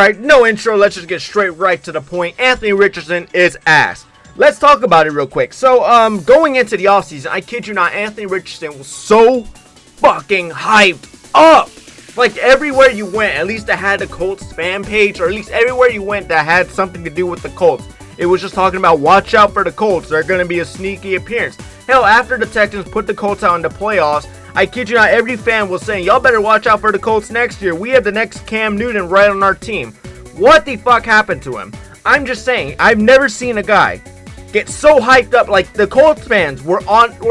Alright, no intro, let's just get straight right to the point. Anthony Richardson is ass. Let's talk about it real quick. So, going into the offseason, I kid you not, Anthony Richardson was so fucking hyped up. Like, everywhere you went, at least that had the Colts fan page, or at least everywhere you went that had something to do with the Colts, it was just talking about, watch out for the Colts, they're going to be a sneaky appearance. Hell, after the Texans put the Colts out in the playoffs, I kid you not, every fan was saying, y'all better watch out for the Colts next year. We have the next Cam Newton right on our team. What the fuck happened to him? I'm just saying, I've never seen a guy get so hyped up. Like, the Colts fans were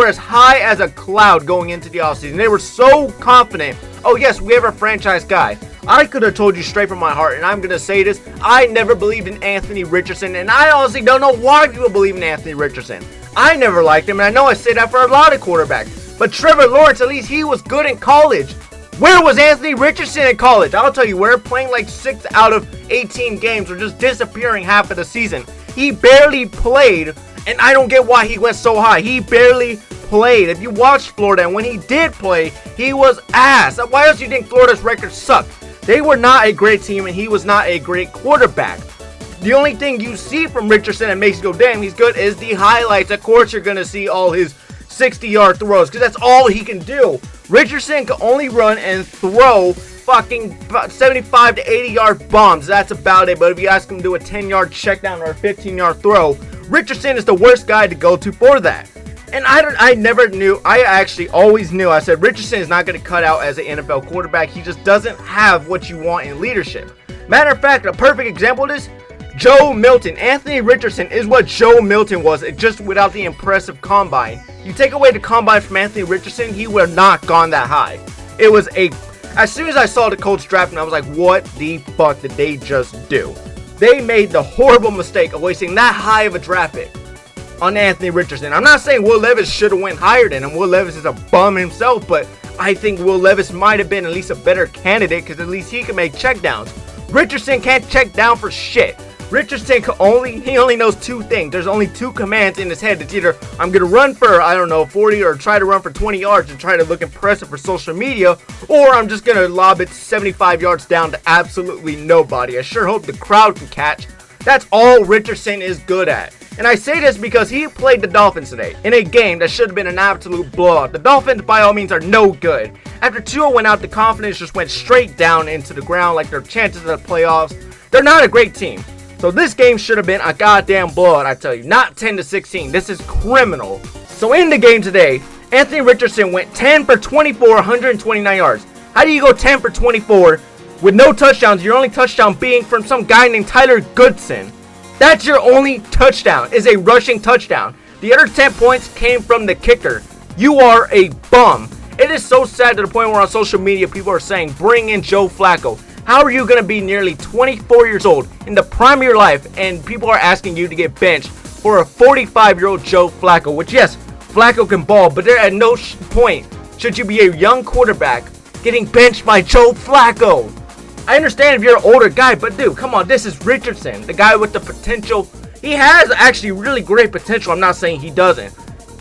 as high as a cloud going into the offseason. They were so confident. Oh yes, we have a franchise guy. I could have told you straight from my heart, and I'm going to say this, I never believed in Anthony Richardson, and I honestly don't know why people believe in Anthony Richardson. I never liked him, and I know I say that for a lot of quarterbacks. But Trevor Lawrence, at least he was good in college. Where was Anthony Richardson in college? I'll tell you where, playing like 6 out of 18 games or just disappearing half of the season. He barely played, and I don't get why he went so high. He barely played. If you watched Florida, and when he did play, he was ass. Why else do you think Florida's record sucked? They were not a great team, and he was not a great quarterback. The only thing you see from Richardson that makes you go, damn, he's good, is the highlights. Of course, you're going to see all his 60-yard throws, because that's all he can do. Richardson can only run and throw fucking 75 to 80-yard bombs. That's about it. But if you ask him to do a 10-yard check down or a 15-yard throw, Richardson is the worst guy to go to for that. And I never knew, I actually always knew, I said Richardson is not going to cut out as an NFL quarterback. He just doesn't have what you want in leadership. Matter of fact, a perfect example of this, Joe Milton. Anthony Richardson is what Joe Milton was, just without the impressive combine. You take away the combine from Anthony Richardson, he would have not gone that high. It was as soon as I saw the Colts draft him, I was like, what the fuck did they just do? They made the horrible mistake of wasting that high of a draft pick on Anthony Richardson. I'm not saying Will Levis should have went higher than him. Will Levis is a bum himself, but I think Will Levis might have been at least a better candidate, because at least he can make checkdowns. Richardson can't check down for shit. Richardson he only knows 2 things. There's only 2 commands in his head. It's either I'm going to run for, 40, or try to run for 20 yards and try to look impressive for social media, or I'm just going to lob it 75 yards down to absolutely nobody. I sure hope the crowd can catch. That's all Richardson is good at. And I say this because he played the Dolphins today in a game that should have been an absolute blowout. The Dolphins, by all means, are no good. After Tua went out, the confidence just went straight down into the ground, like their chances of the playoffs. They're not a great team. So this game should have been a goddamn blowout, I tell you. Not 10-16. This is criminal. So in the game today, Anthony Richardson went 10 for 24, 129 yards. How do you go 10 for 24 with no touchdowns? Your only touchdown being from some guy named Tyler Goodson. That's your only touchdown, is a rushing touchdown. The other 10 points came from the kicker. You are a bum. It is so sad to the point where on social media people are saying, bring in Joe Flacco. How are you going to be nearly 24 years old in the prime of your life and people are asking you to get benched for a 45-year-old Joe Flacco? Which, yes, Flacco can ball, but there at no point should you be a young quarterback getting benched by Joe Flacco. I understand if you're an older guy, but dude, come on, this is Richardson, the guy with the potential. He has actually really great potential. I'm not saying he doesn't.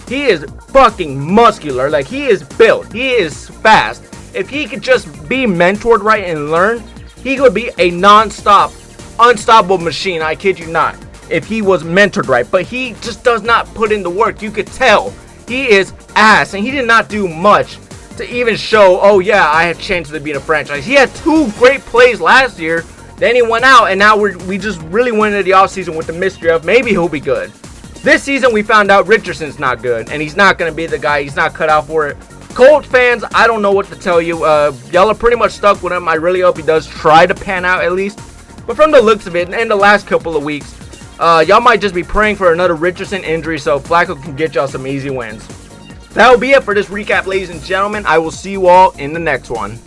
He is fucking muscular. Like, he is built. He is fast. If he could just be mentored right and learn, he would be a non-stop, unstoppable machine. I kid you not. If he was mentored right. But he just does not put in the work. You could tell. He is ass. And he did not do much to even show, oh yeah, I have chances of being a franchise. He had 2 great plays last year. Then he went out, and now we just really went into the offseason with the mystery of maybe he'll be good. This season we found out Richardson's not good, and he's not going to be the guy. He's not cut out for it. Colts fans, I don't know what to tell you. Y'all are pretty much stuck with him. I really hope he does try to pan out at least. But from the looks of it, in the last couple of weeks, y'all might just be praying for another Richardson injury so Flacco can get y'all some easy wins. That will be it for this recap, ladies and gentlemen. I will see you all in the next one.